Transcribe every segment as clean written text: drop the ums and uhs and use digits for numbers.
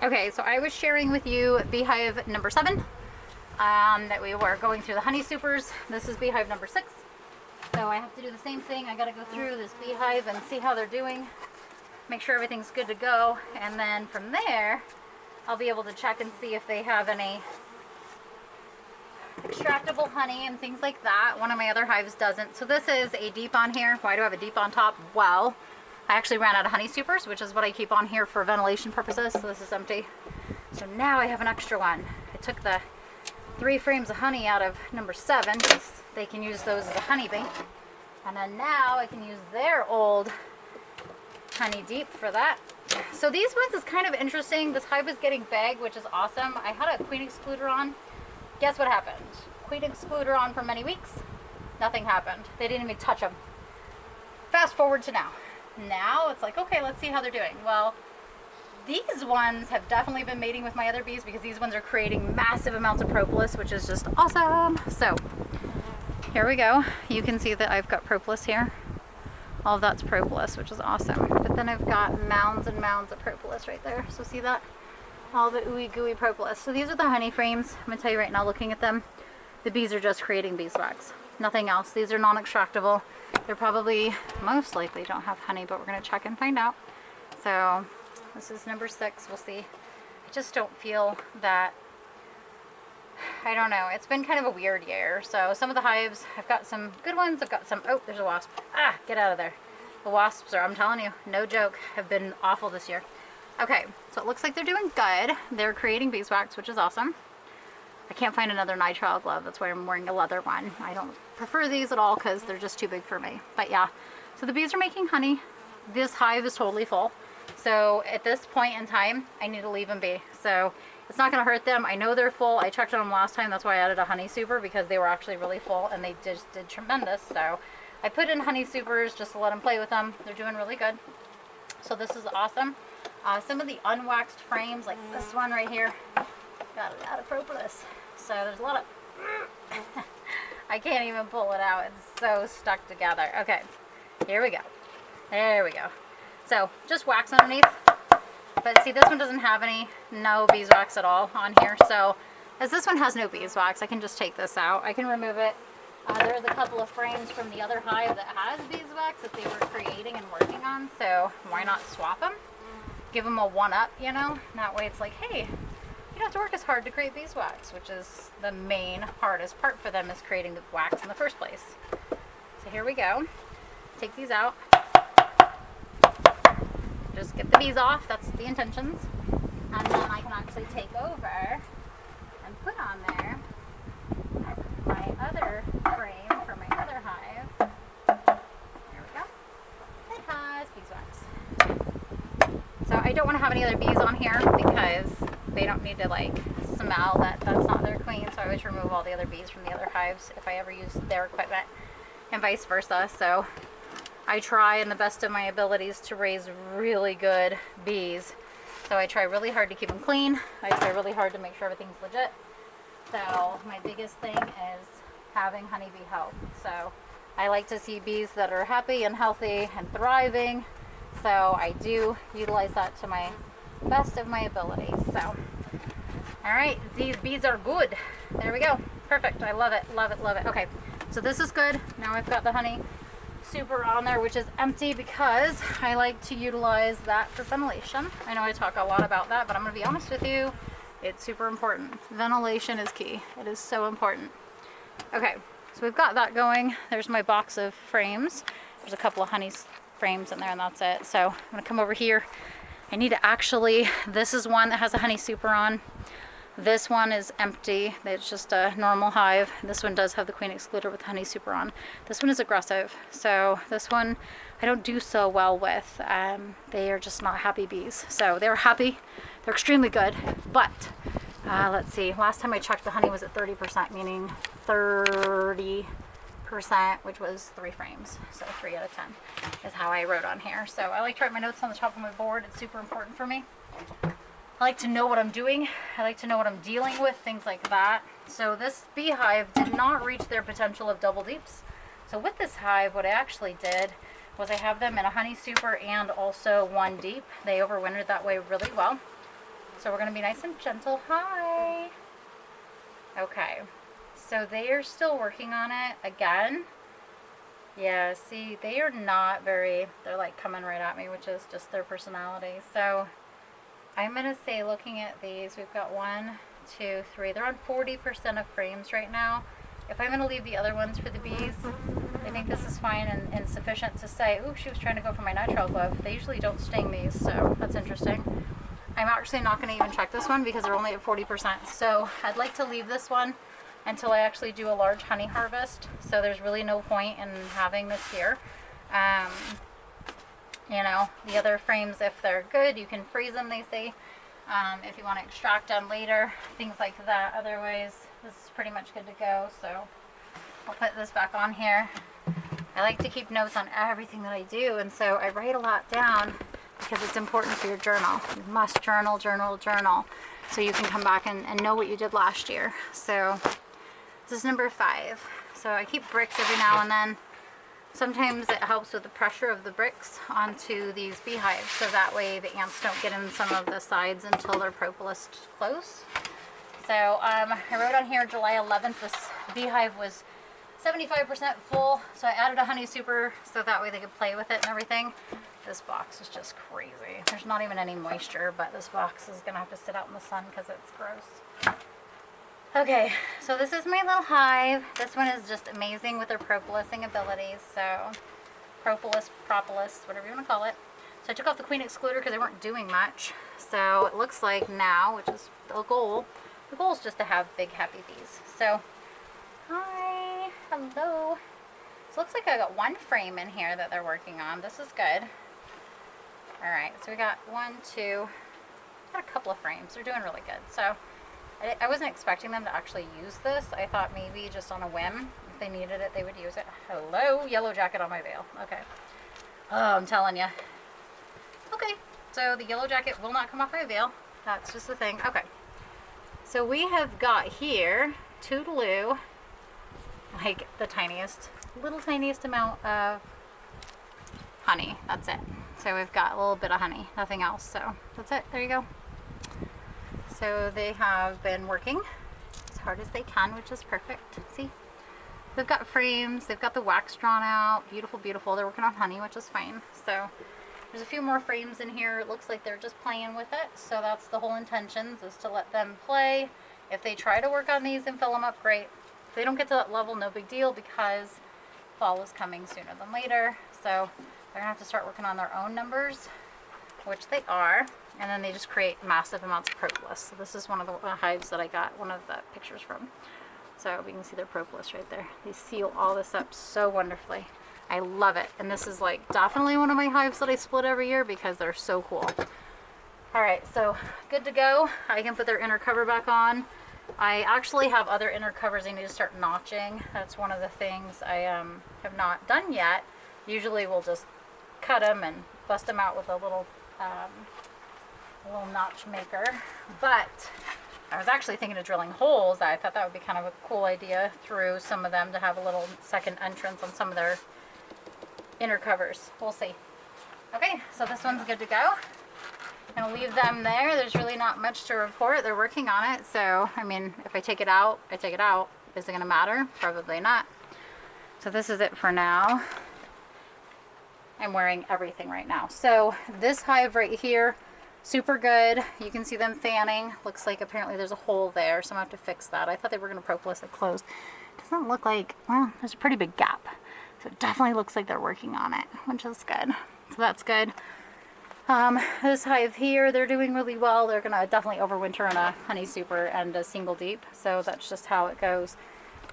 Okay, so I was sharing with you beehive number 7, that we were going through the honey supers. This is beehive number 6. So I have to do the same thing. I gotta go through this beehive and see how they're doing, make sure everything's good to go, and then from there, I'll be able to check and see if they have any extractable honey and things like that. One of my other hives doesn't. So this is a deep on here. Why do I have a deep on top? Well, I actually ran out of honey supers, which is what I keep on here for ventilation purposes. So this is empty. So now I have an extra one. I took the 3 frames of honey out of number 7 because they can use those as a honey bank. And then now I can use their old honey deep for that. So these ones is kind of interesting. This hive is getting big, which is awesome. I had a queen excluder on. Guess what happened? Queen excluder on for many weeks. Nothing happened. They didn't even touch them. Fast forward to now. Now it's like, okay, let's see how they're doing. Well, these ones have definitely been mating with my other bees because these ones are creating massive amounts of propolis, which is just awesome. So here we go. You can see that I've got propolis here. All of that's propolis, which is awesome. But then I've got mounds and mounds of propolis right there. So see that? All the ooey gooey propolis. So these are the honey frames. I'm gonna tell you right now, looking at them, the bees are just creating beeswax. Nothing else. These are non-extractable. They're probably, most likely don't have honey, but we're gonna check and find out. So this is number 6. We'll see. I just don't feel that, I don't know. It's been kind of a weird year. So some of the hives, I've got some good ones. I've got some, oh, there's a wasp. Ah, get out of there. The wasps are, I'm telling you, no joke, have been awful this year. Okay, so it looks like they're doing good. They're creating beeswax, which is awesome. I can't find another nitrile glove. That's why I'm wearing a leather one. I don't prefer these at all because they're just too big for me. But yeah, so the bees are making honey. This hive is totally full. So at this point in time, I need to leave them be. So it's not going to hurt them. I know they're full. I checked on them last time. That's why I added a honey super because they were actually really full and they just did tremendous. So I put in honey supers just to let them play with them. They're doing really good. So this is awesome. Some of the unwaxed frames, like this one right here, got a lot of propolis. So there's a lot of, I can't even pull it out. It's so stuck together. Okay, here we go. There we go. So just wax underneath. But see, this one doesn't have no beeswax at all on here. So as this one has no beeswax, I can just take this out. I can remove it. There's a couple of frames from the other hive that has beeswax that they were creating and working on. So why not swap them? Give them a one-up, you know? That way it's like, hey, you don't have to work as hard to create beeswax, which is the main hardest part for them, is creating the wax in the first place. So here we go. Take these out. Just get the bees off. That's the intentions. And then I can actually take over and put on there my other frame for my other hive. There we go. It has beeswax. So I don't want to have any other bees on here because they don't need to like smell that that's not their queen. So I always remove all the other bees from the other hives if I ever use their equipment, and vice versa. So I try in the best of my abilities to raise really good bees. So I try really hard to keep them clean. I try really hard to make sure everything's legit. So my biggest thing is having honeybee health. So I like to see bees that are happy and healthy and thriving. So I do utilize that to my best of my abilities. So, all right, these bees are good. There we go. Perfect. I love it, love it, love it. Okay, so this is good. Now I've got the honey super on there, which is empty because I like to utilize that for ventilation. I know I talk a lot about that, but I'm going to be honest with you. It's super important. Ventilation is key. It is so important. Okay, so we've got that going. There's my box of frames. There's a couple of honey frames in there and that's it. So I'm gonna come over here. I need to actually, this is one that has a honey super on. This one is empty. It's just a normal hive. This one does have the queen excluder with honey super on. This one is aggressive. So this one I don't do so well with. They are just not happy bees. So they're happy. They're extremely good. But let's see. Last time I checked, the honey was at 30%, meaning 30%, which was 3 frames. So 3 out of 10 is how I wrote on here. So I like to write my notes on the top of my board. It's super important for me. I like to know what I'm doing. I like to know what I'm dealing with, things like that. So this beehive did not reach their potential of double deeps. So with this hive, what I actually did was I have them in a honey super and also 1 deep. They overwintered that way really well. So we're going to be nice and gentle. Hi. Okay. So they are still working on it again. Yeah, see, they are not very, they're like coming right at me, which is just their personality. So I'm going to say, looking at these, we've got 1, 2, 3. They're on 40% of frames right now. If I'm going to leave the other ones for the bees, I think this is fine and sufficient to say, ooh, she was trying to go for my nitrile glove. They usually don't sting these, so that's interesting. I'm actually not going to even check this one because they're only at 40%. So I'd like to leave this one until I actually do a large honey harvest. So there's really no point in having this here. You know, the other frames, if they're good, you can freeze them, they say, if you want to extract them later, things like that. Otherwise, this is pretty much good to go. So I'll put this back on here. I like to keep notes on everything that I do, and so I write a lot down because it's important for your journal. You must journal, journal, journal, so you can come back and know what you did last year. So this is number 5. So I keep bricks every now and then. Sometimes it helps with the pressure of the bricks onto these beehives, so that way the ants don't get in some of the sides until they're propolis close. So I wrote on here July 11th, this beehive was 75% full, so I added a honey super so that way they could play with it and everything. This box is just crazy. There's not even any moisture, but this box is gonna have to sit out in the sun because it's gross. Okay, so this is my little hive. This one is just amazing with their propolising abilities. So propolis, whatever you want to call it. So I took off the queen excluder because they weren't doing much. So it looks like now, which is the goal is just to have big happy bees. So hi, hello. So it looks like I got 1 frame in here that they're working on. This is good. All right, so we got 1, 2, got a couple of frames. They're doing really good. So I wasn't expecting them to actually use this. I thought maybe just on a whim, if they needed it, they would use it. Hello, yellow jacket on my veil. Okay. Oh, I'm telling you. Okay, so the yellow jacket will not come off my veil. That's just the thing. Okay. So we have got here, toodaloo, like the little tiniest amount of honey. That's it. So we've got a little bit of honey, nothing else. So that's it. There you go. So they have been working as hard as they can, which is perfect. See? They've got frames, they've got the wax drawn out. Beautiful, beautiful. They're working on honey, which is fine. So there's a few more frames in here. It looks like they're just playing with it. So that's the whole intentions, is to let them play. If they try to work on these and fill them up, great. If they don't get to that level, no big deal, because fall is coming sooner than later. So they're gonna have to start working on their own numbers, which they are. And then they just create massive amounts of propolis. So this is one of the hives that I got one of the pictures from. So we can see their propolis right there. They seal all this up so wonderfully. I love it. And this is like definitely one of my hives that I split every year because they're so cool. All right, so good to go. I can put their inner cover back on. I actually have other inner covers I need to start notching. That's one of the things I have not done yet. Usually we'll just cut them and bust them out with a little notch maker, but I was actually thinking of drilling holes. I thought that would be kind of a cool idea through some of them to have a little second entrance on some of their inner covers. We'll see. Okay, so this one's good to go. I'm gonna leave them there. There's really not much to report. They're working on it, so I mean, if I take it out, I take it out. Is it gonna matter? Probably not. So this is it for now. I'm wearing everything right now. So this hive right here, super good. You can see them fanning. Looks like apparently there's a hole there, so I'm gonna have to fix that. I thought they were gonna propolis it closed. Doesn't look like, well, there's a pretty big gap. So it definitely looks like they're working on it, which is good. So that's good. This hive here, they're doing really well. They're gonna definitely overwinter in a honey super and a single deep. So that's just how it goes.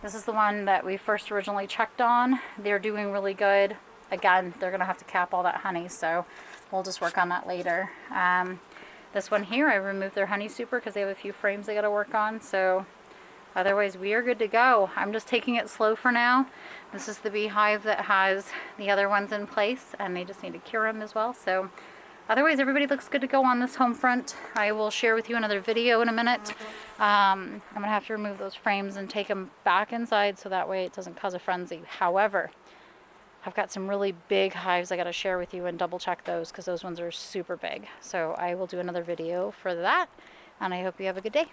This is the one that we first originally checked on. They're doing really good. Again, they're gonna have to cap all that honey, so we'll just work on that later. This one here, I removed their honey super because they have a few frames they gotta work on, so otherwise we are good to go. I'm just taking it slow for now. This is the beehive that has the other ones in place, and they just need to cure them as well. So otherwise everybody looks good to go on this home front. I will share with you another video in a minute. I'm gonna have to remove those frames and take them back inside so that way it doesn't cause a frenzy. However, I've got some really big hives I got to share with you and double check those because those ones are super big. So I will do another video for that, and I hope you have a good day.